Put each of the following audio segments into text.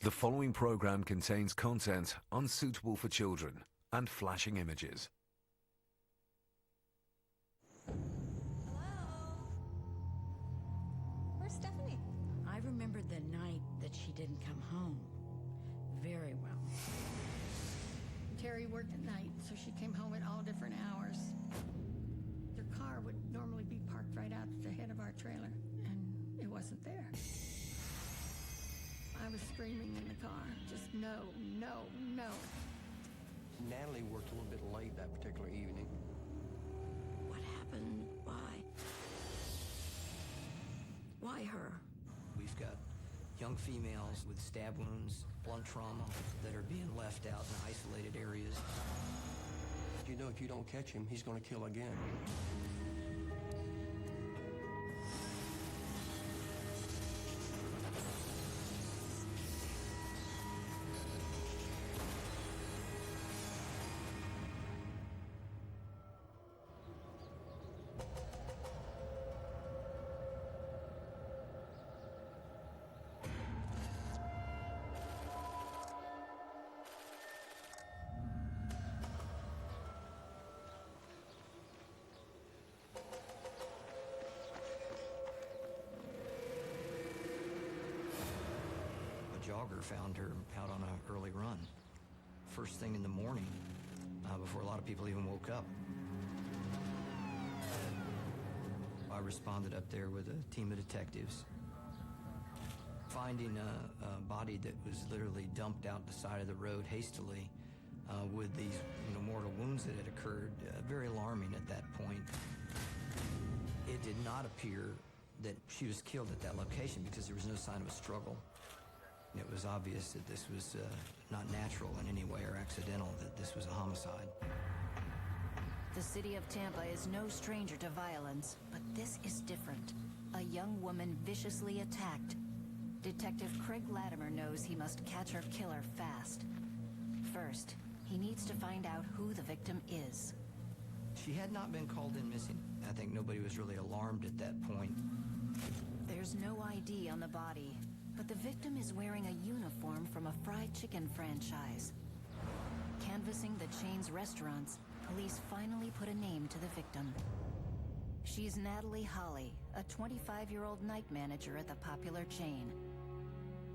The following program contains content unsuitable for children and flashing images. Hello? Where's Stephanie? I remembered the night that she didn't come home very well. Terry worked at night, so she came home at all different hours. Their car would normally be parked right out at the head of our trailer, and it wasn't there. I was screaming in the car, just no, no, no. Natalie worked a little bit late that particular evening. What happened? Why? Why her? We've got young females with stab wounds, blunt trauma that are being left out in isolated areas. You know, if you don't catch him, he's going to kill again. Jogger found her out on an early run. First thing in the morning, before a lot of people even woke up. I responded up there with a team of detectives. Finding a body that was literally dumped out the side of the road hastily with these mortal wounds that had occurred, very alarming at that point. It did not appear that she was killed at that location because there was no sign of a struggle. It was obvious that this was not natural in any way or accidental, that this was a homicide. The city of Tampa is no stranger to violence, but this is different. A young woman viciously attacked. Detective Craig Latimer knows he must catch her killer fast. First, he needs to find out who the victim is. She had not been called in missing. I think nobody was really alarmed at that point. There's no ID on the body, but the victim is wearing a uniform from a fried chicken franchise. Canvassing the chain's restaurants, police finally put a name to the victim. She's Natalie Holly, a 25-year-old night manager at the popular chain.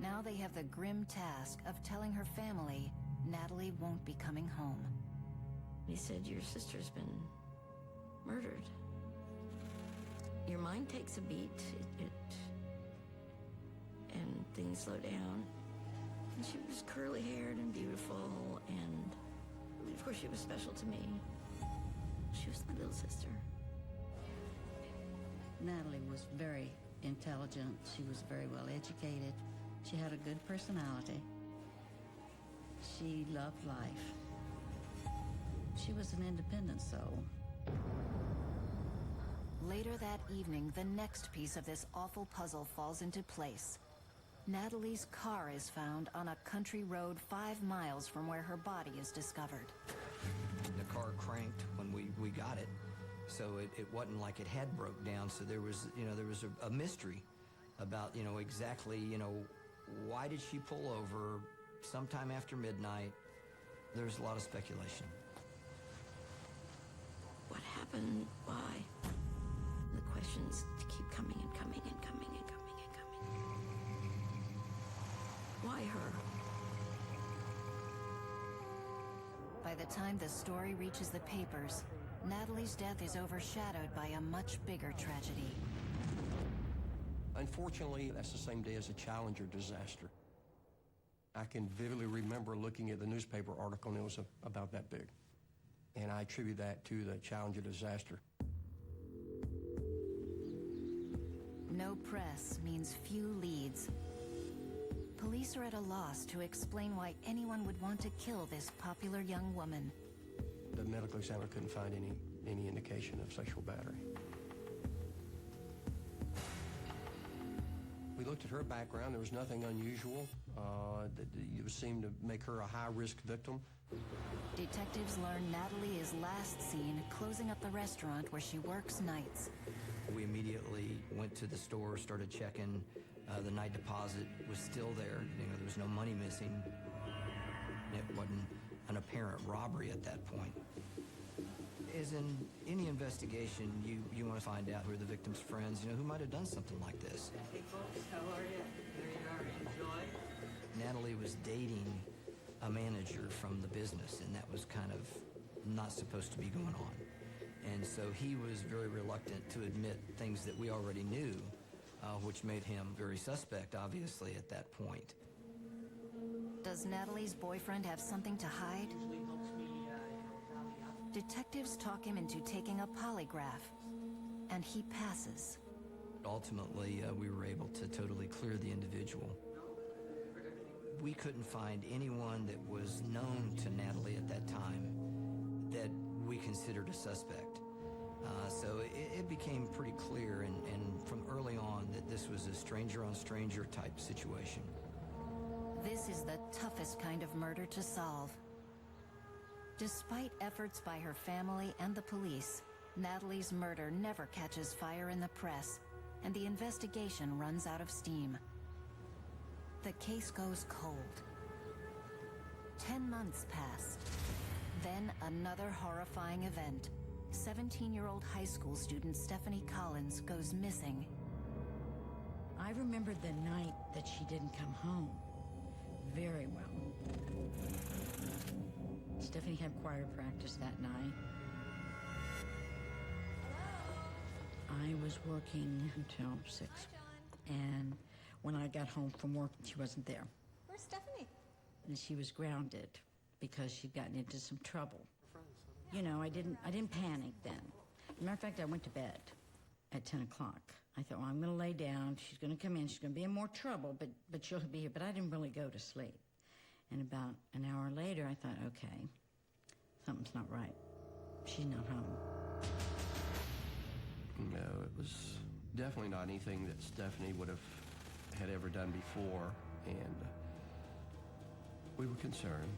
Now they have the grim task of telling her family Natalie won't be coming home. He said, your sister's been murdered. Your mind takes a beat. And things slow down. And she was curly-haired and beautiful, and of course she was special to me. She was my little sister. Natalie was very intelligent. She was very well educated. She had a good personality. She loved life. She was an independent soul. Later that evening, the next piece of this awful puzzle falls into place. Natalie's car is found on a country road 5 miles from where her body is discovered. The car cranked when we got it, so it wasn't like it had broke down. So there was a mystery about, exactly, why did she pull over sometime after midnight? There's a lot of speculation. What happened? Why? The questions keep coming and coming and coming and coming and coming. Why her? By the time the story reaches the papers, Natalie's death is overshadowed by a much bigger tragedy. Unfortunately, that's the same day as the Challenger disaster. I can vividly remember looking at the newspaper article, and it was about that big. And I attribute that to the Challenger disaster. No press means few leads. Police are at a loss to explain why anyone would want to kill this popular young woman. The medical examiner couldn't find any indication of sexual battery. We looked at her background. There was nothing unusual that seemed to make her a high-risk victim. Detectives learn Natalie is last seen closing up the restaurant where she works nights. We immediately went to the store, started checking The night deposit was still there. You know, there was no money missing. It wasn't an apparent robbery at that point. As in any investigation, you want to find out who are the victim's friends, you know, who might have done something like this. Hey folks, how are you? There you are. Enjoy. Natalie was dating a manager from the business, and that was kind of not supposed to be going on. And so he was very reluctant to admit things that we already knew, which made him very suspect, obviously, at that point. Does Natalie's boyfriend have something to hide? Usually helps me, tally up. Detectives talk him into taking a polygraph, and he passes. Ultimately, we were able to totally clear the individual. We couldn't find anyone that was known to Natalie at that time that we considered a suspect. So it became pretty clear, and from early on, that this was a stranger-on-stranger type situation. This is the toughest kind of murder to solve. Despite efforts by her family and the police, Natalie's murder never catches fire in the press, and the investigation runs out of steam. The case goes cold. 10 months pass. Then another horrifying event. 17-year-old high school student Stéphanie Collins goes missing. I remember the night that she didn't come home very well. Stéphanie had choir practice that night. I was working until 6. And when I got home from work, she wasn't there. Where's Stéphanie? And she was grounded because she'd gotten into some trouble. You know, I didn't panic then. As a matter of fact, I went to bed at 10 o'clock. I thought, well, I'm going to lay down. She's going to come in. She's going to be in more trouble, but she'll be here. But I didn't really go to sleep. And about an hour later, I thought, okay, something's not right. She's not home. No, it was definitely not anything that Stéphanie had ever done before, and we were concerned.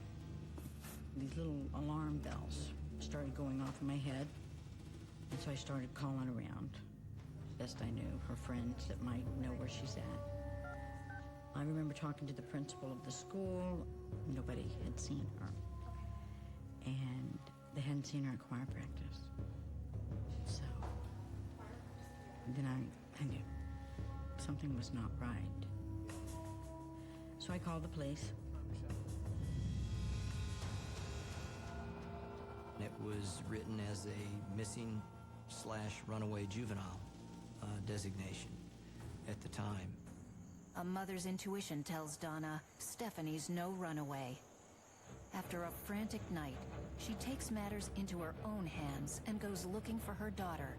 These little alarm bells started going off in my head, and so I started calling around, best I knew, her friends that might know where she's at. I remember talking to the principal of the school. Nobody had seen her, and they hadn't seen her at choir practice. So then I knew something was not right. So I called the police. It was written as a missing/runaway juvenile designation at the time. A mother's intuition tells Donna Stéphanie's no runaway. After a frantic night, she takes matters into her own hands and goes looking for her daughter,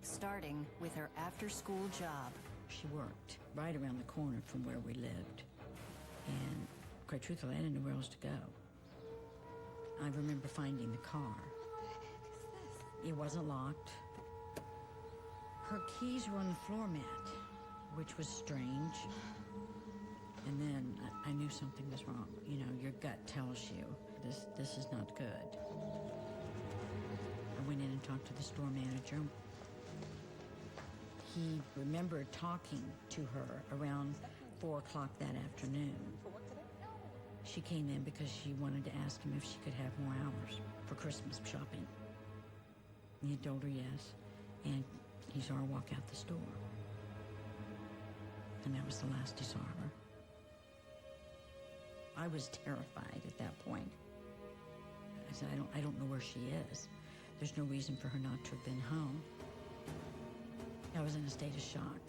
starting with her after-school job. She worked right around the corner from where we lived. And quite truthfully, I didn't know where else to go. I remember finding the car. It wasn't locked. Her keys were on the floor mat, which was strange. And then I knew something was wrong. You know, your gut tells you this is not good. I went in and talked to the store manager. He remembered talking to her around 4 o'clock that afternoon. She came in because she wanted to ask him if she could have more hours for Christmas shopping. And he told her yes, and he saw her walk out the store. And that was the last he saw of her. I was terrified at that point. I said, I don't know where she is. There's no reason for her not to have been home. I was in a state of shock.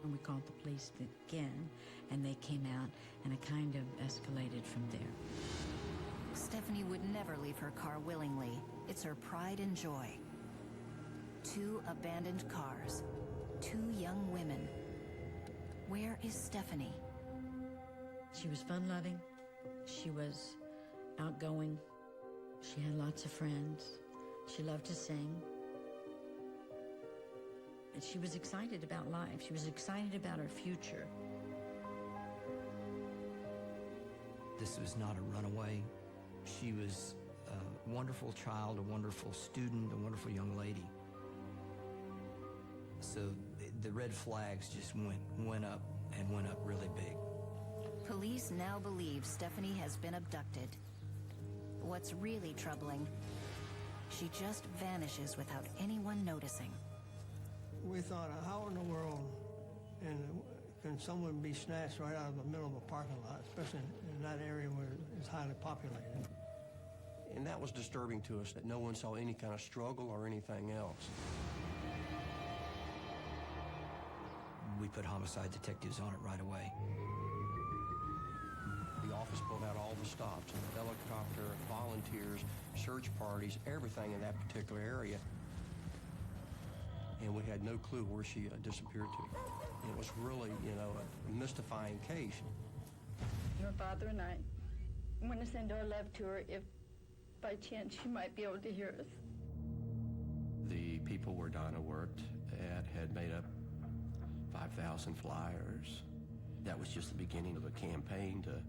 And we called the police again, and they came out, and it kind of escalated from there. Stéphanie would never leave her car willingly. It's her pride and joy. 2 abandoned cars, 2 young women. Where is Stéphanie? She was fun-loving. She was outgoing. She had lots of friends. She loved to sing. And she was excited about life. She was excited about her future. This was not a runaway. She was a wonderful child, a wonderful student, a wonderful young lady. So the red flags just went up and went up really big. Police now believe Stéphanie has been abducted. What's really troubling, she just vanishes without anyone noticing. We thought, how in the world can someone be snatched right out of the middle of a parking lot, especially in that area where it's highly populated? And that was disturbing to us, that no one saw any kind of struggle or anything else. We put homicide detectives on it right away. The office pulled out all the stops, helicopter, volunteers, search parties, everything in that particular area. And we had no clue where she disappeared to. It was really, a mystifying case. Your father and I want to send our love to her if by chance she might be able to hear us. The people where Donna worked at had made up 5,000 flyers. That was just the beginning of a campaign to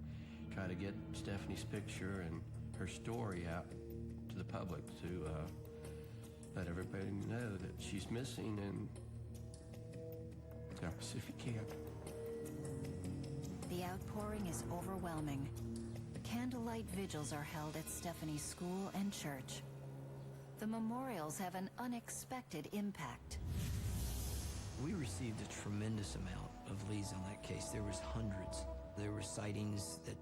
try to get Stephanie's picture and her story out to the public, to let everybody know that she's missing and help us if you can. The outpouring is overwhelming. Candlelight vigils are held at Stephanie's school and church. The memorials have an unexpected impact. We received a tremendous amount of leads on that case. There was hundreds. There were sightings that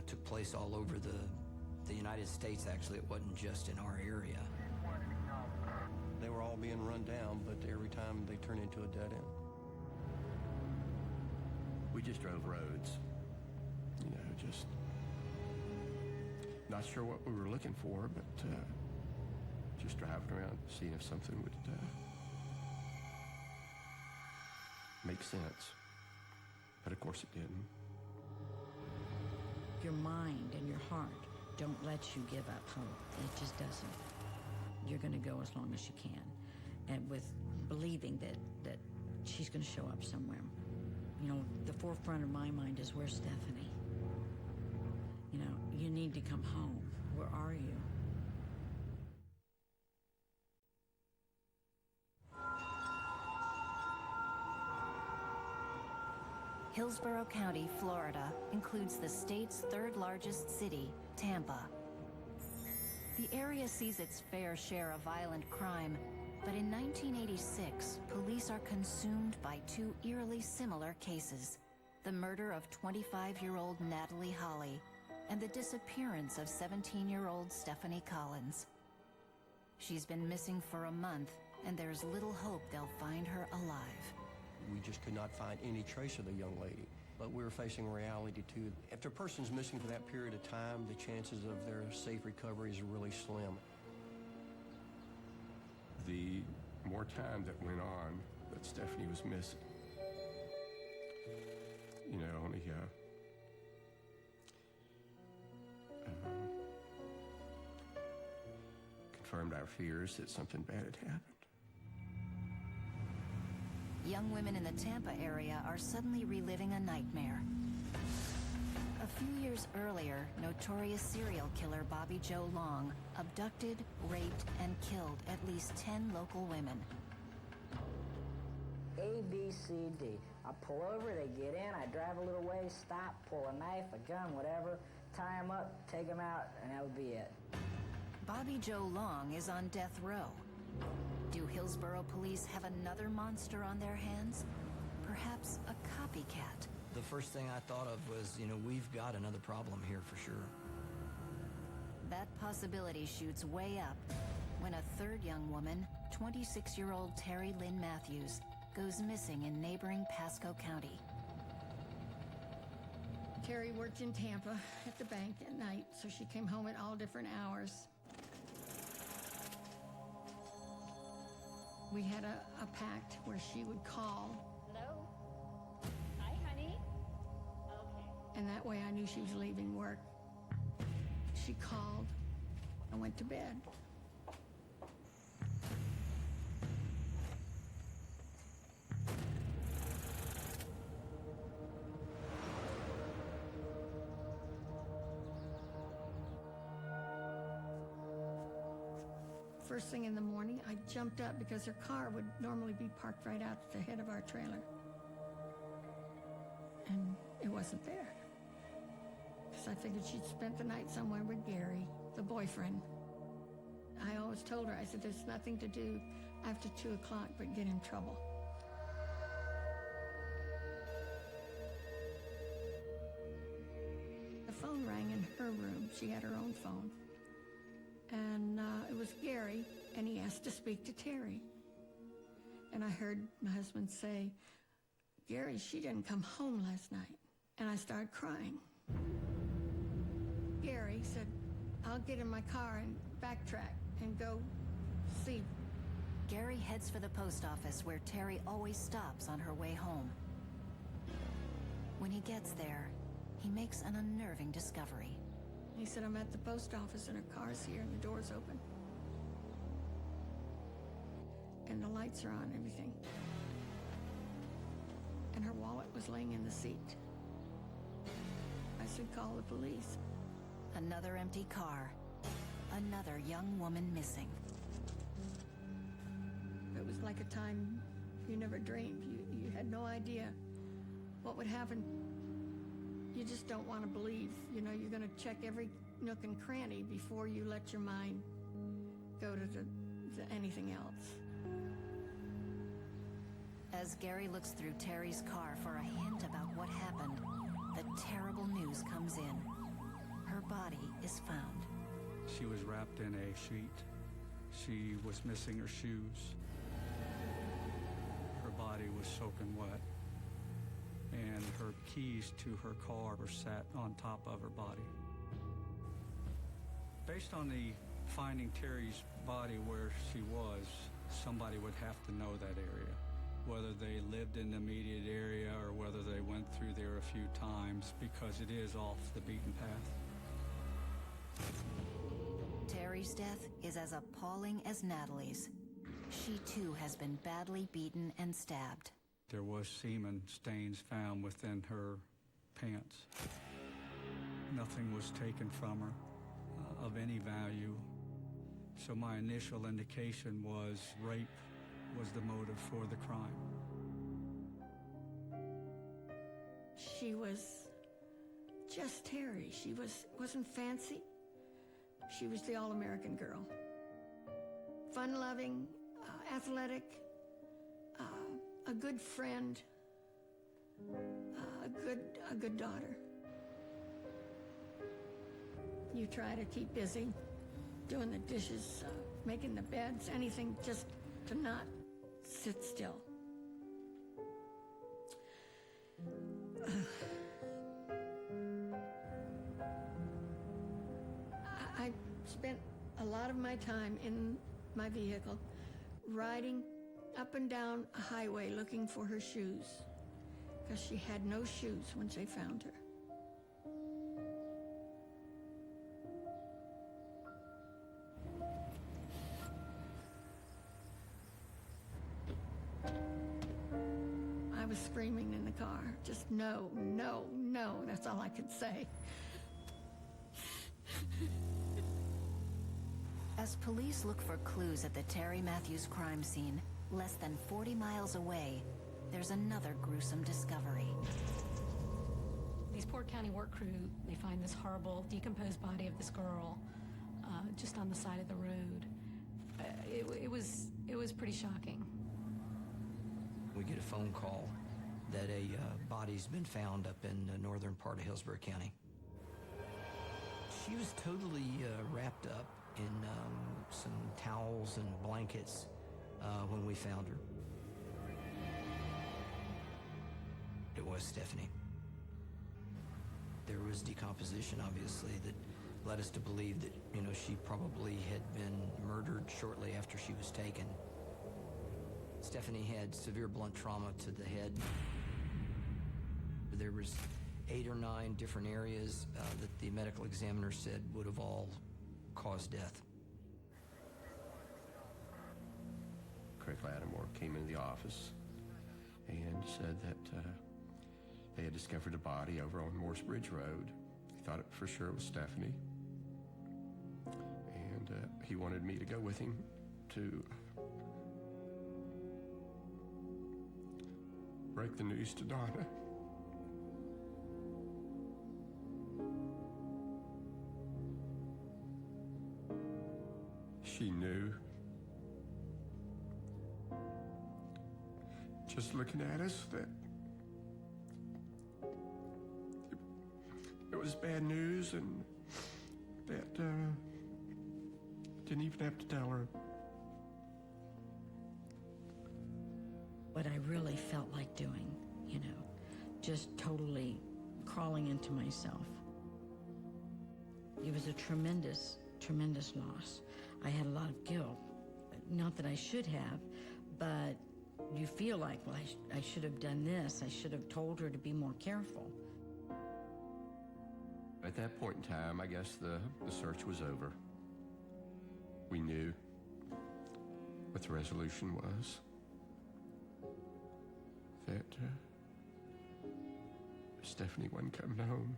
took place all over the United States. Actually, it wasn't just in our area. They were all being run down, but every time they turned into a dead end. We just drove roads, just not sure what we were looking for, but just driving around, seeing if something would make sense. But of course it didn't. Your mind and your heart don't let you give up hope. It just doesn't. You're going to go as long as you can, and with believing that she's going to show up somewhere. The forefront of my mind is, where's Stéphanie? You need to come home. Where are you? Hillsborough County, Florida, includes the state's third largest city, Tampa. The area sees its fair share of violent crime, but in 1986, police are consumed by two eerily similar cases: the murder of 25-year-old Natalie Holly and the disappearance of 17-year-old Stéphanie Collins. She's been missing for a month, and there's little hope they'll find her alive. We just could not find any trace of the young lady. But we're facing reality too. If a person's missing for that period of time, the chances of their safe recovery is really slim. The more time that went on that Stéphanie was missing, only confirmed our fears that something bad had happened. Young women in the Tampa area are suddenly reliving a nightmare. A few years earlier, notorious serial killer Bobby Joe Long abducted, raped, and killed at least 10 local women. A, B, C, D. I pull over, they get in, I drive a little ways, stop, pull a knife, a gun, whatever, tie them up, take them out, and that would be it. Bobby Joe Long is on death row. Do Hillsborough police have another monster on their hands? Perhaps a copycat? The first thing I thought of was, we've got another problem here for sure. That possibility shoots way up when a third young woman, 26-year-old Terry Lynn Matthews, goes missing in neighboring Pasco County. Terry worked in Tampa at the bank at night, so she came home at all different hours. We had a pact where she would call. Hello? Hi, honey. Okay. And that way I knew she was leaving work. She called. I went to bed. first thing in the morning, I jumped up because her car would normally be parked right out at the head of our trailer. And it wasn't there. Because I figured she'd spent the night somewhere with Gary, the boyfriend. I always told her, I said, there's nothing to do after 2 o'clock but get in trouble. The phone rang in her room. She had her own phone. And it was Gary, and he asked to speak to Terry. And I heard my husband say, Gary, she didn't come home last night. And I started crying. Gary said, I'll get in my car and backtrack and go see. Gary heads for the post office where Terry always stops on her way home. When he gets there, he makes an unnerving discovery. He said, I'm at the post office and her car's here and the door's open. And the lights are on, everything. And her wallet was laying in the seat. I said, call the police. Another empty car. Another young woman missing. It was like a time you never dreamed. You had no idea what would happen. You just don't want to believe. You know, you're going to check every nook and cranny before you let your mind go to anything else. As Gary looks through Terry's car for a hint about what happened, the terrible news comes in. Her body is found. She was wrapped in a sheet. She was missing her shoes. Her body was soaking wet. And her keys to her car were sat on top of her body. Based on the finding Terry's body where she was, somebody would have to know that area. Whether they lived in the immediate area or whether they went through there a few times, because it is off the beaten path. Terry's death is as appalling as Natalie's. She too has been badly beaten and stabbed. There was semen stains found within her pants. Nothing was taken from her of any value. So my initial indication was rape was the motive for the crime. She was just Terry. She wasn't fancy. She was the all-American girl. Fun-loving, athletic, a good friend, a good daughter. You try to keep busy, doing the dishes, making the beds, anything just to not sit still. I spent a lot of my time in my vehicle riding up and down a highway looking for her shoes, because she had no shoes when they found her. I was screaming in the car, just no, no, no, that's all I could say. As police look for clues at the Terry Matthews crime scene, less than 40 miles away, there's another gruesome discovery. These Port County work crew, they find this horrible, decomposed body of this girl just on the side of the road. It was pretty shocking. We get a phone call that a body's been found up in the northern part of Hillsborough County. She was totally wrapped up in some towels and blankets when we found her. It was Stéphanie. There was decomposition, obviously, that led us to believe that, you know, she probably had been murdered shortly after she was taken. Stéphanie had severe blunt trauma to the head. There was 8 or 9 different areas that the medical examiner said would have all caused death. Craig Lattimore came into the office and said that they had discovered a body over on Morse Bridge Road. He thought it for sure was Stéphanie. And he wanted me to go with him to break the news to Donna. She knew. Just looking at us, that it was bad news, and that didn't even have to tell her. What I really felt like doing, you know, just totally crawling into myself. It was a tremendous, tremendous loss. I had a lot of guilt. Not that I should have, but you feel like, well, I should have done this. I should have told her to be more careful. At that point in time, I guess the search was over. We knew what the resolution was. That Stéphanie wasn't coming home.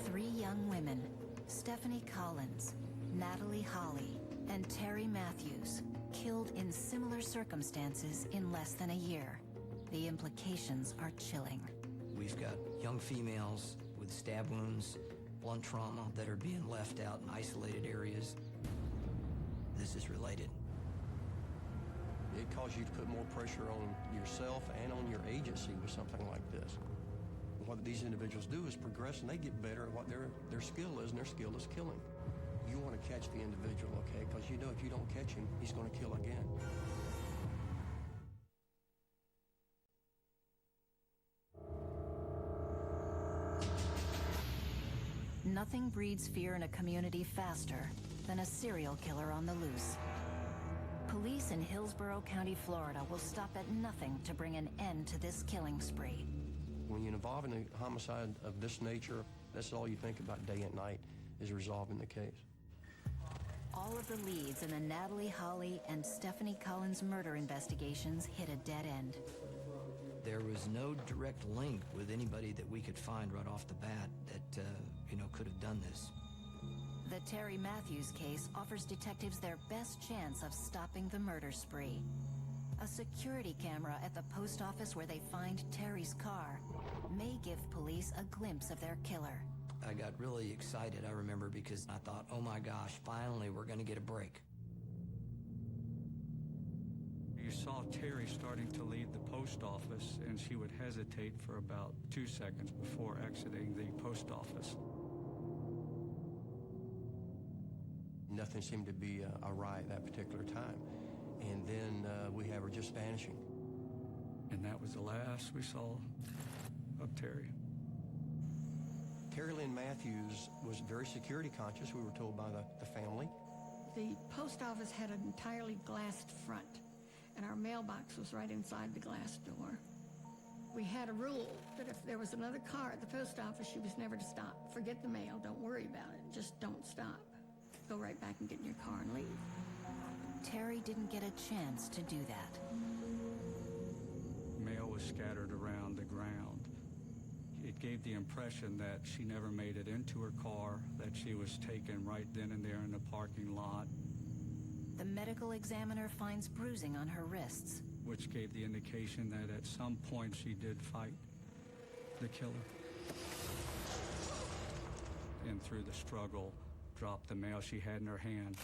3 young women, Stéphanie Collins, Natalie Holly, and Terry Matthews, killed in similar circumstances in less than a year. The implications are chilling. We've got young females with stab wounds, blunt trauma that are being left out in isolated areas. This is related. It causes you to put more pressure on yourself and on your agency with something like this. What these individuals do is progress, and they get better at what their skill is, and their skill is killing. You want to catch the individual, okay? Because you know if you don't catch him, he's going to kill again. Nothing breeds fear in a community faster than a serial killer on the loose. Police in Hillsborough County, Florida will stop at nothing to bring an end to this killing spree. When you're involved in a homicide of this nature, that's all you think about day and night, is resolving the case. All of the leads in the Natalie Holly and Stéphanie Collins murder investigations hit a dead end. There was no direct link with anybody that we could find right off the bat that, could have done this. The Terry Matthews case offers detectives their best chance of stopping the murder spree. A security camera at the post office where they find Terry's car may give police a glimpse of their killer. I got really excited, I remember, because I thought, oh my gosh, finally we're going to get a break. You saw Terry starting to leave the post office, and she would hesitate for about 2 seconds before exiting the post office. Nothing seemed to be awry at that particular time. And then we have her just vanishing. And that was the last we saw of Terry. Terry Lynn Matthews was very security conscious, we were told by the family. The post office had an entirely glassed front, and our mailbox was right inside the glass door. We had a rule that if there was another car at the post office, she was never to stop. Forget the mail, don't worry about it, just don't stop. Go right back and get in your car and leave. Terry didn't get a chance to do that. Mail was scattered around the ground. It gave the impression that she never made it into her car, that she was taken right then and there in the parking lot. The medical examiner finds bruising on her wrists, which gave the indication that at some point she did fight the killer. And through the struggle, dropped the mail she had in her hand.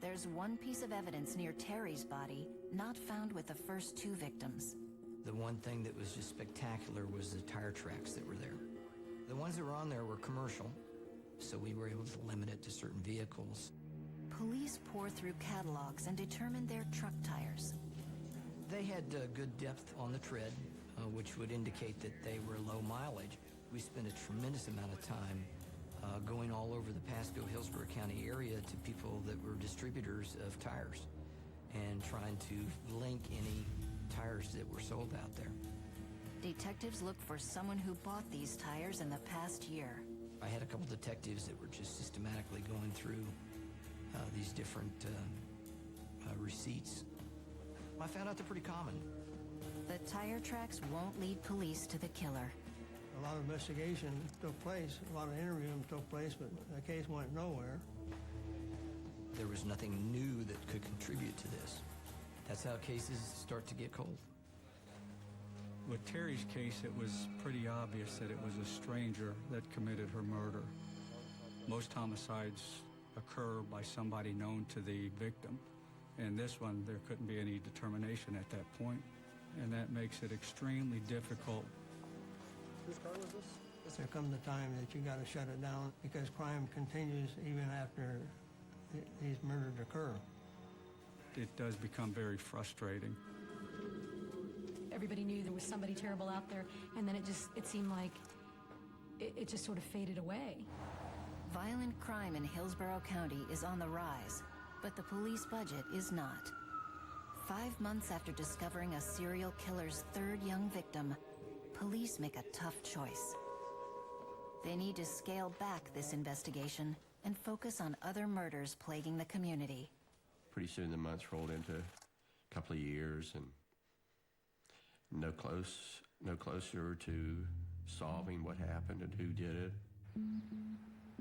There's one piece of evidence near Terry's body not found with the first 2 victims. The one thing that was just spectacular was the tire tracks that were there. The ones that were on there were commercial, so we were able to limit it to certain vehicles. Police pour through catalogs and determine their truck tires. They had good depth on the tread, which would indicate that they were low mileage. We spent a tremendous amount of time going all over the Pasco-Hillsborough County area to people that were distributors of tires and trying to link any tires that were sold out there. Detectives look for someone who bought these tires in the past year. I had a couple detectives that were just systematically going through these different receipts. I found out they're pretty common. The tire tracks won't lead police to the killer. A lot of investigation took place, a lot of interviewing took place, but the case went nowhere. There was nothing new that could contribute to this. That's how cases start to get cold. With Terry's case, it was pretty obvious that it was a stranger that committed her murder. Most homicides occur by somebody known to the victim. In this one, there couldn't be any determination at that point, and that makes it extremely difficult. Whose car was this? There comes a time that you got to shut it down because crime continues even after these murders occur. It does become very frustrating. Everybody knew there was somebody terrible out there, and then it seemed like it just sort of faded away. Violent crime in Hillsborough County is on the rise, but the police budget is not. 5 months after discovering a serial killer's third young victim, police make a tough choice. They need to scale back this investigation and focus on other murders plaguing the community. Pretty soon the months rolled into a couple of years, and no closer to solving what happened and who did it.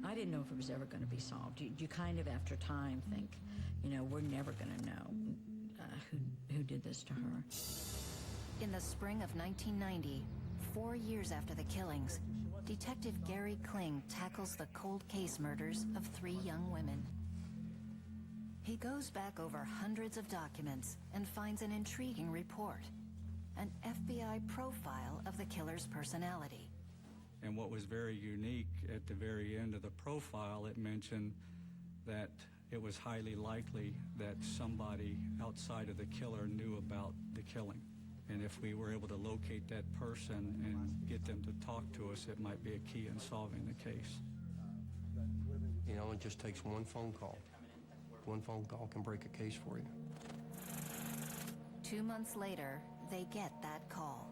I didn't know if it was ever going to be solved. You kind of, after time, think, we're never going to know who did this to her. In the spring of 1990, 4 years after the killings, Detective Gary Kling tackles the cold case murders of 3 young women. He goes back over hundreds of documents and finds an intriguing report, an FBI profile of the killer's personality. And what was very unique, at the very end of the profile, it mentioned that it was highly likely that somebody outside of the killer knew about the killing. And if we were able to locate that person and get them to talk to us, it might be a key in solving the case. It just takes one phone call. One phone call can break a case for you. 2 months later, they get that call.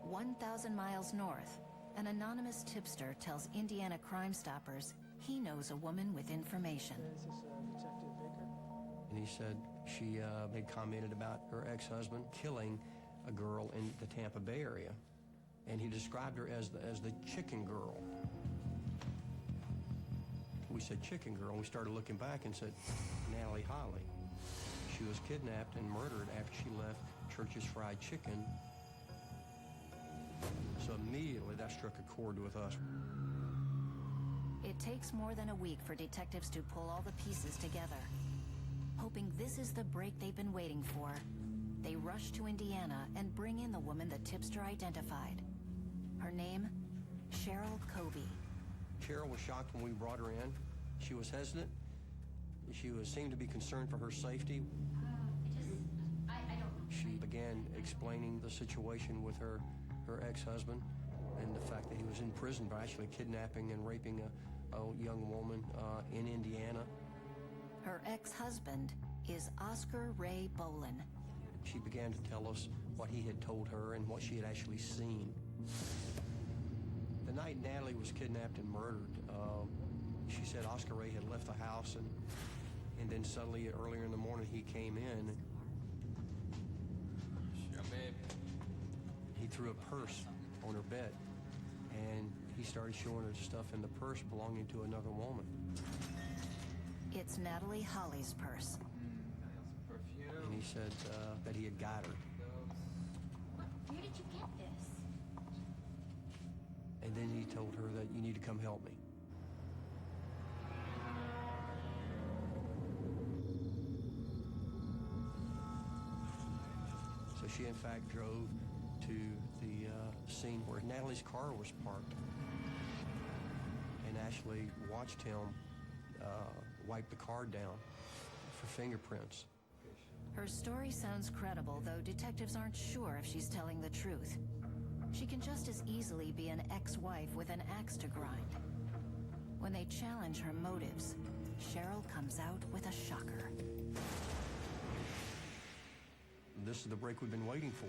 1,000 miles north, an anonymous tipster tells Indiana Crime Stoppers he knows a woman with information. Is this Detective Baker? And he said she had commented about her ex-husband killing a girl in the Tampa Bay area. And he described her as the chicken girl. We said chicken girl, and we started looking back and said, Natalie Holly. She was kidnapped and murdered after she left Church's Fried Chicken. So immediately that struck a chord with us. It takes more than a week for detectives to pull all the pieces together. Hoping this is the break they've been waiting for, they rush to Indiana and bring in the woman the tipster identified. Her name, Cheryl Covey. Cheryl was shocked when we brought her in. She was hesitant. She seemed to be concerned for her safety. She began explaining the situation with her ex-husband and the fact that he was in prison for actually kidnapping and raping a young woman in Indiana. Her ex-husband is Oscar Ray Bolin. She began to tell us what he had told her and what she had actually seen. The night Natalie was kidnapped and murdered, she said Oscar Ray had left the house, and then suddenly earlier in the morning he came in. He threw a purse on her bed, and he started showing her stuff in the purse belonging to another woman. It's Natalie Holly's purse. And he said that he had got her. Where did you get this? And then he told her that you need to come help me. So she in fact drove to the scene where Natalie's car was parked and actually watched him wipe the car down for fingerprints. Her story sounds credible, though detectives aren't sure if she's telling the truth. She can just as easily be an ex-wife with an axe to grind. When they challenge her motives, Cheryl comes out with a shocker. This is the break we've been waiting for.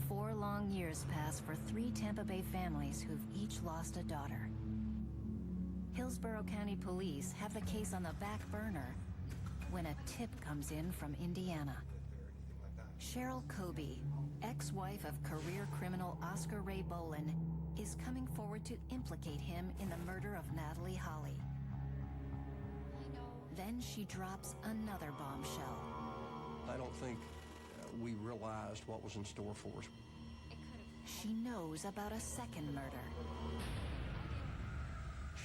Four long years pass for 3 Tampa Bay families who've each lost a daughter. Hillsborough County Police have the case on the back burner, when a tip comes in from Indiana. Cheryl Kobe, ex-wife of career criminal Oscar Ray Bolin, is coming forward to implicate him in the murder of Natalie Holly. Then she drops another bombshell. I don't think we realized what was in store for us. She knows about a second murder.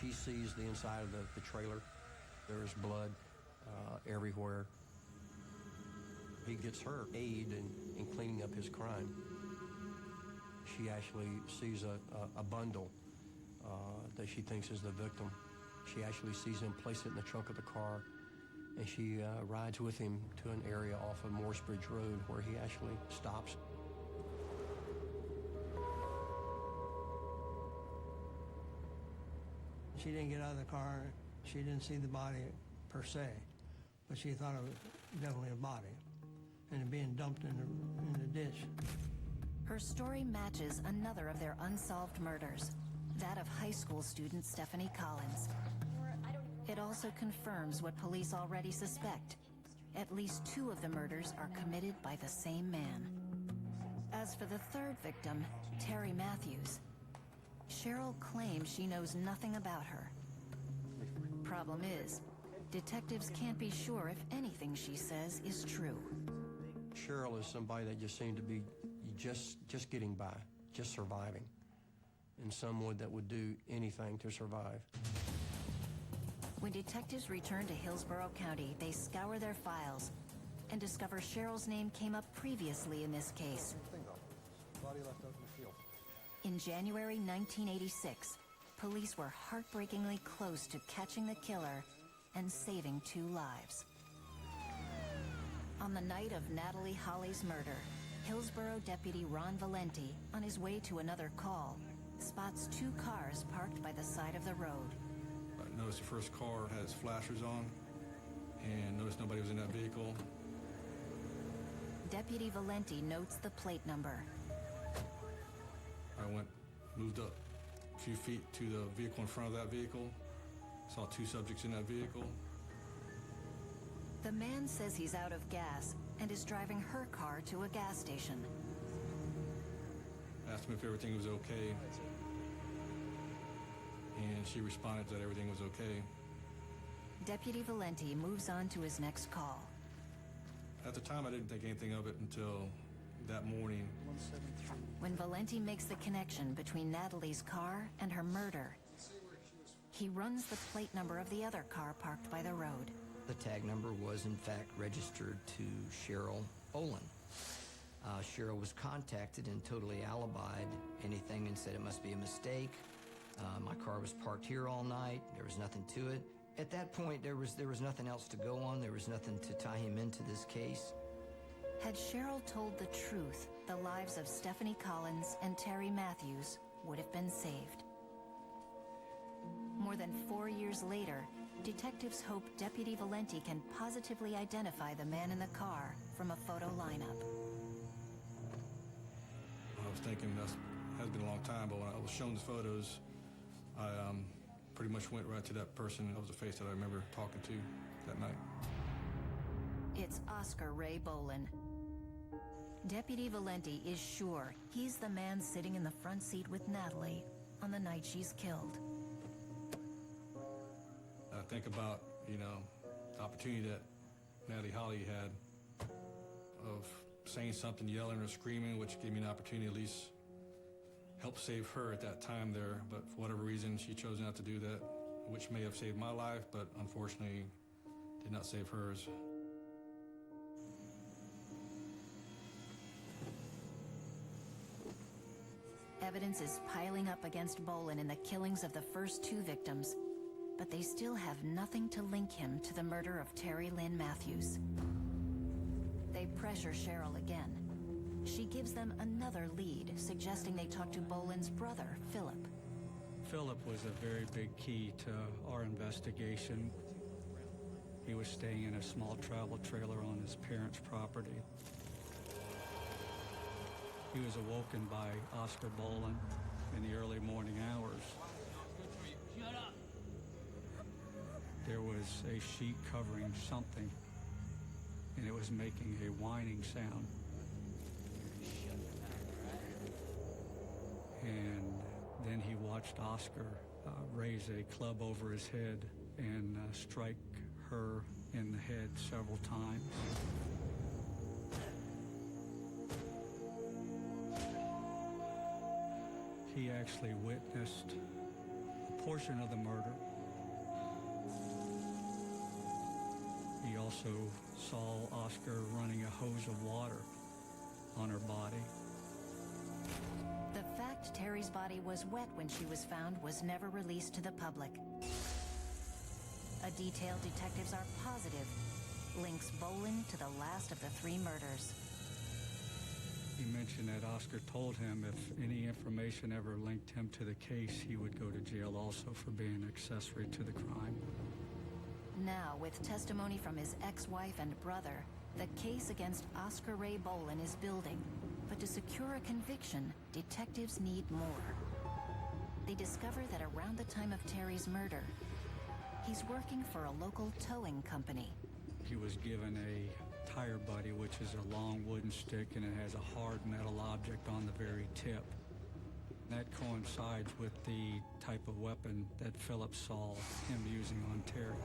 She sees the inside of the trailer. There's blood everywhere. He gets her aid in cleaning up his crime. She actually sees a bundle that she thinks is the victim. She actually sees him place it in the trunk of the car, and she rides with him to an area off of Morrisbridge Road where he actually stops. She didn't get out of the car. She didn't see the body per se, but she thought it was definitely a body, and it being dumped in the ditch. Her story matches another of their unsolved murders, that of high school student Stéphanie Collins. It also confirms what police already suspect. At least 2 of the murders are committed by the same man. As for the third victim, Terry Matthews, Cheryl claims she knows nothing about her. Problem is, detectives can't be sure if anything she says is true. Cheryl is somebody that just seemed to be just getting by, just surviving, and someone that would do anything to survive. When detectives return to Hillsborough County, they scour their files and discover Cheryl's name came up previously in this case. Body left out in the field. In January 1986, police were heartbreakingly close to catching the killer and saving 2 lives. On the night of Natalie Holly's murder, Hillsborough deputy Ron Valenti, on his way to another call, spots 2 cars parked by the side of the road. I noticed the first car had its flashers on, and noticed nobody was in that vehicle. Deputy Valenti notes the plate number. I moved up a few feet to the vehicle in front of that vehicle, saw 2 subjects in that vehicle. The man says he's out of gas and is driving her car to a gas station. Asked him if everything was okay, and she responded that everything was okay. Deputy Valenti moves on to his next call. At the time, I didn't think anything of it until that morning. When Valenti makes the connection between Natalie's car and her murder, he runs the plate number of the other car parked by the road. The tag number was in fact registered to Cheryl Olin. Cheryl was contacted and totally alibied anything and said it must be a mistake. My car was parked here all night. There was nothing to it. At that point, there was nothing else to go on. There was nothing to tie him into this case. Had Cheryl told the truth, the lives of Stéphanie Collins and Terry Matthews would have been saved. More than 4 years later, detectives hope Deputy Valenti can positively identify the man in the car from a photo lineup. I was thinking that has been a long time, but when I was shown the photos, I pretty much went right to that person. That was the face that I remember talking to that night. It's Oscar Ray Bolin. Deputy Valenti is sure he's the man sitting in the front seat with Natalie on the night she's killed. I think about, the opportunity that Natalie Holly had of saying something, yelling or screaming, which gave me an opportunity to at least help save her at that time there. But for whatever reason, she chose not to do that, which may have saved my life, but unfortunately did not save hers. Evidence is piling up against Bolin in the killings of the first 2 victims, but they still have nothing to link him to the murder of Terry Lynn Matthews. They pressure Cheryl again. She gives them another lead, suggesting they talk to Bolin's brother, Philip. Philip was a very big key to our investigation. He was staying in a small travel trailer on his parents' property. He was awoken by Oscar Bolin in the early morning hours. Shut up! There was a sheet covering something and it was making a whining sound. And then he watched Oscar raise a club over his head and strike her in the head several times. He actually witnessed a portion of the murder. He also saw Oscar running a hose of water on her body. The fact Terry's body was wet when she was found was never released to the public. A detail detectives are positive links Boland to the last of the 3 murders. He mentioned that Oscar told him if any information ever linked him to the case, he would go to jail also for being accessory to the crime. Now, with testimony from his ex-wife and brother, the case against Oscar Ray Boland is building. But to secure a conviction, detectives need more. They discover that around the time of Terry's murder, he's working for a local towing company. He was given a tire buddy, which is a long wooden stick, and it has a hard metal object on the very tip. That coincides with the type of weapon that Philip saw him using on Terry.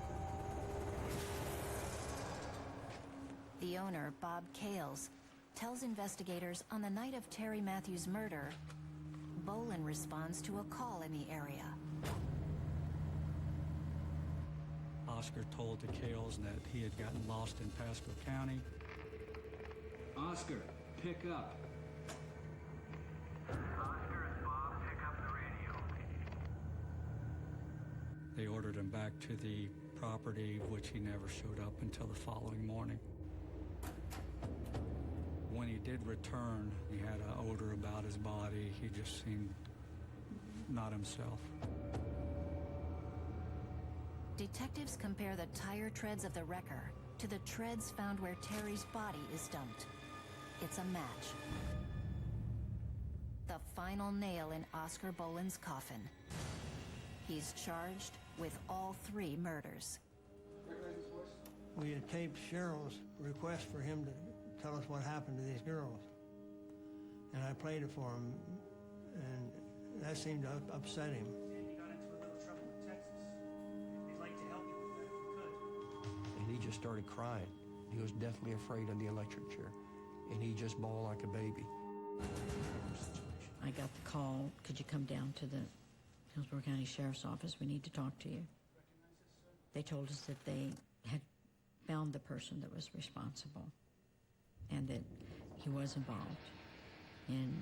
The owner, Bob Kales, tells investigators on the night of Terry Matthews' murder, Boland responds to a call in the area. Oscar told the Kales that he had gotten lost in Pasco County. Oscar, pick up. Oscar, it's Bob. Pick up the radio. They ordered him back to the property, which he never showed up until the following morning. When he did return, he had an odor about his body. He just seemed not himself. Detectives compare the tire treads of the wrecker to the treads found where Terry's body is dumped. It's a match. The final nail in Oscar Boland's coffin. He's charged with all 3 murders. We had taped Cheryl's request for him to tell us what happened to these girls. And I played it for him, and that seemed to upset him. And you got into a little trouble with Texas. They'd like to help you with that if you could. And he just started crying. He was definitely afraid of the electric chair. And he just bawled like a baby. I got the call, could you come down to the Hillsborough County Sheriff's Office? We need to talk to you. They told us that they had found the person that was responsible and that he was involved in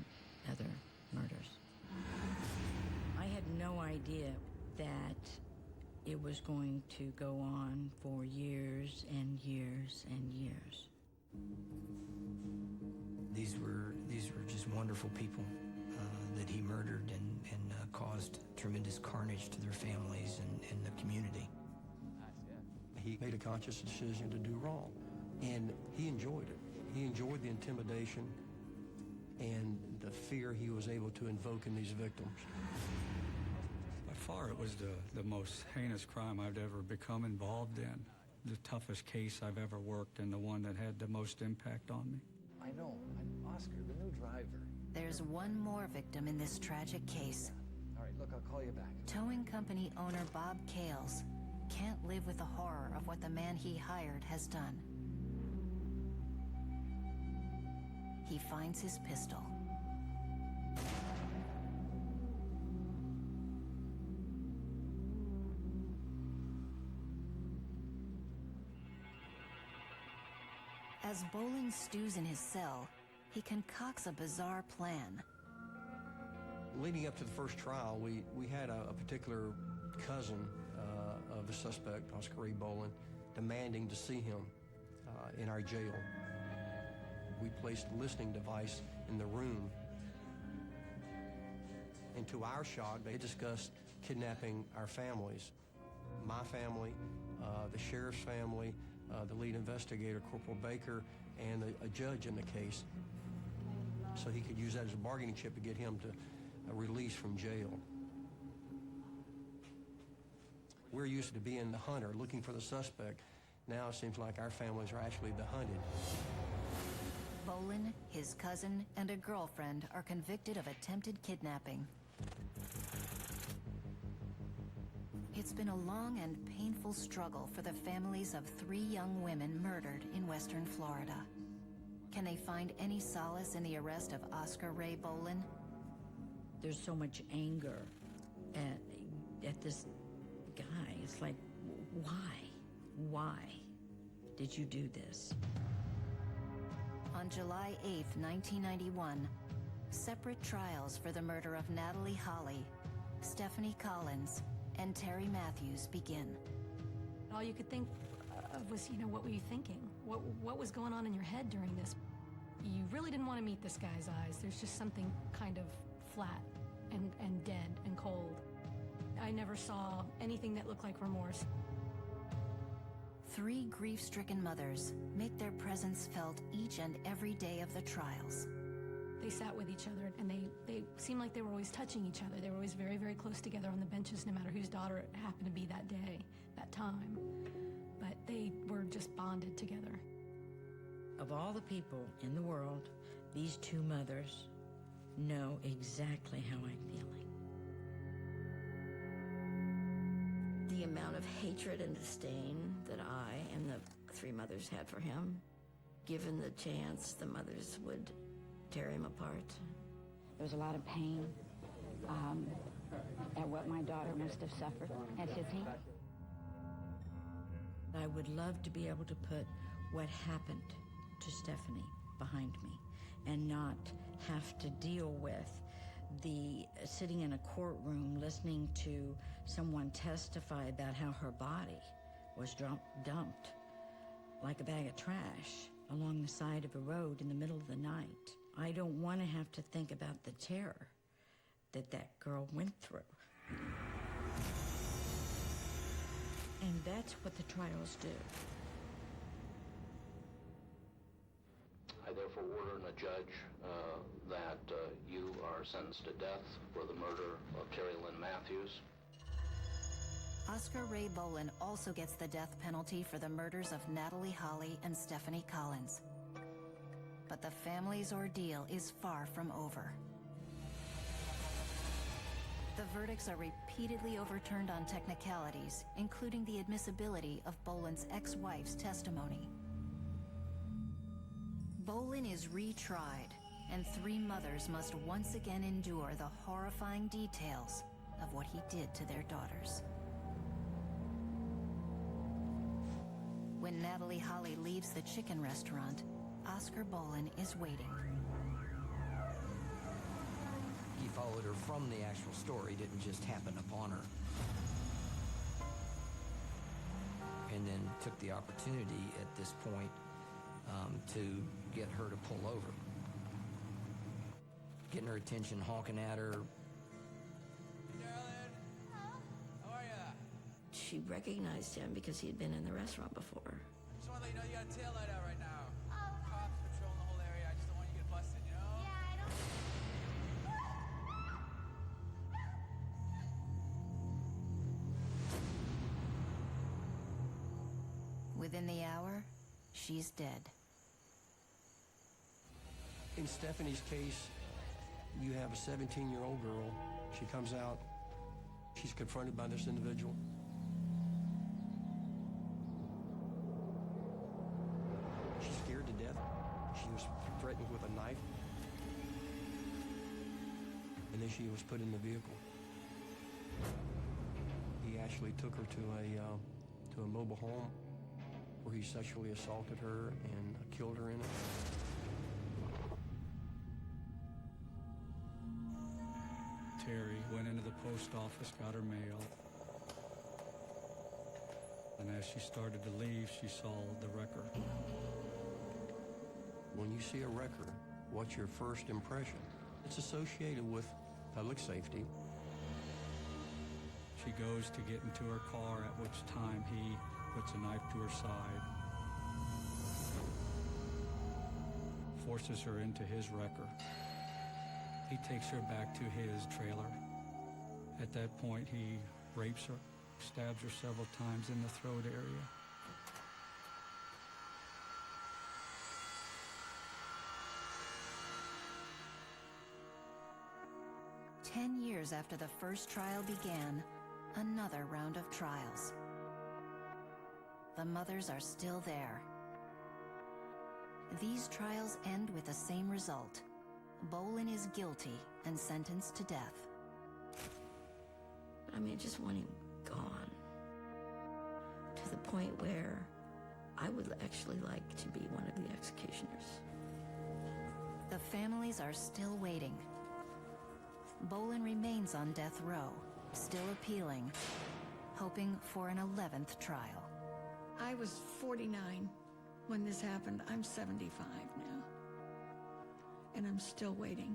other murders. I had no idea that it was going to go on for years and years and years. These were just wonderful people that he murdered and caused tremendous carnage to their families and the community. He made a conscious decision to do wrong, and he enjoyed it. He enjoyed the intimidation and the fear he was able to invoke in these victims. By far, it was the most heinous crime I've ever become involved in. The toughest case I've ever worked and the one that had the most impact on me. I know. I'm Oscar, the new driver. There's one more victim in this tragic case. All right, look, I'll call you back. Towing company owner Bob Kales can't live with the horror of what the man he hired has done. He finds his pistol. As Boland stews in his cell, he concocts a bizarre plan. Leading up to the first trial, we had a particular cousin of the suspect, Oscar Ray Boland, demanding to see him in our jail. We placed a listening device in the room. And to our shock, they discussed kidnapping our families. My family, the sheriff's family, the lead investigator, Corporal Baker, and a judge in the case. So he could use that as a bargaining chip to get him to release from jail. We're used to being the hunter, looking for the suspect. Now it seems like our families are actually the hunted. Bolin, his cousin, and a girlfriend are convicted of attempted kidnapping. It's been a long and painful struggle for the families of 3 young women murdered in western Florida. Can they find any solace in the arrest of Oscar Ray Bolin? There's so much anger at this guy. It's like, why? Why did you do this? On July 8th, 1991, separate trials for the murder of Natalie Holly, Stéphanie Collins, and Terry Matthews begin. All you could think of was, what were you thinking? What was going on in your head during this? You really didn't want to meet this guy's eyes. There's just something kind of flat and dead and cold. I never saw anything that looked like remorse. 3 grief-stricken mothers make their presence felt each and every day of the trials. They sat with each other, and they seemed like they were always touching each other. They were always very, very close together on the benches, no matter whose daughter it happened to be that day, that time. But they were just bonded together. Of all the people in the world, these 2 mothers know exactly how I'm feeling. The amount of hatred and disdain that I and the 3 mothers had for him, given the chance, the mothers would tear him apart. There was a lot of pain at what my daughter must have suffered at his hands. I would love to be able to put what happened to Stéphanie behind me and not have to deal with the sitting in a courtroom listening to someone testify about how her body was dumped like a bag of trash along the side of a road in the middle of the night. I don't want to have to think about the terror that girl went through. And that's what the trials do. I therefore order on a judge that you are sentenced to death for the murder of Terry Lynn Matthews. Oscar Ray Bolin also gets the death penalty for the murders of Natalie Holly and Stéphanie Collins. But the family's ordeal is far from over. The verdicts are repeatedly overturned on technicalities, including the admissibility of Bolin's ex-wife's testimony. Bolin is retried, and 3 mothers must once again endure the horrifying details of what he did to their daughters. When Natalie Holly leaves the chicken restaurant, Oscar Bolin is waiting. He followed her from the actual store. He didn't just happen upon her. And then took the opportunity at this point to get her to pull over. Getting her attention, honking at her. Hey, darling. How are ya? She recognized him because he had been in the restaurant before. Just want to let you know you got a tail light out right now. Cops patrolling the whole area. I just don't want you to get busted, you know? Yeah, I don't... Within the hour, she's dead. In Stéphanie's case, you have a 17-year-old girl. She comes out. She's confronted by this individual. She's scared to death. She was threatened with a knife. And then she was put in the vehicle. He actually took her to a mobile home where he sexually assaulted her and killed her in it. Terry went into the post office, got her mail. And as she started to leave, she saw the wrecker. When you see a wrecker, what's your first impression? It's associated with public safety. She goes to get into her car, at which time he puts a knife to her side, forces her into his wrecker. He takes her back to his trailer. At that point, he rapes her, stabs her several times in the throat area. 10 years after the first trial began, another round of trials. The mothers are still there. These trials end with the same result. Bolin is guilty and sentenced to death. I mean, I just want him gone. To the point where I would actually like to be one of the executioners. The families are still waiting. Bolin remains on death row, still appealing, hoping for an 11th trial. I was 49 when this happened. I'm 75 now. And I'm still waiting.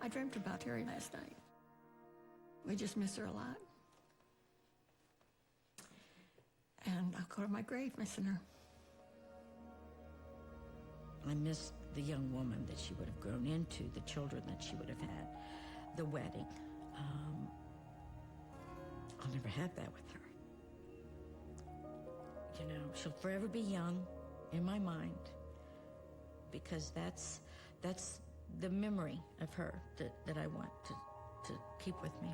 I dreamt about Terry last night. We just miss her a lot. And I'll go to my grave missing her. I miss the young woman that she would have grown into, the children that she would have had, the wedding. I'll never have that with her. You know, she'll forever be young in my mind because that's the memory of her that I want to keep with me.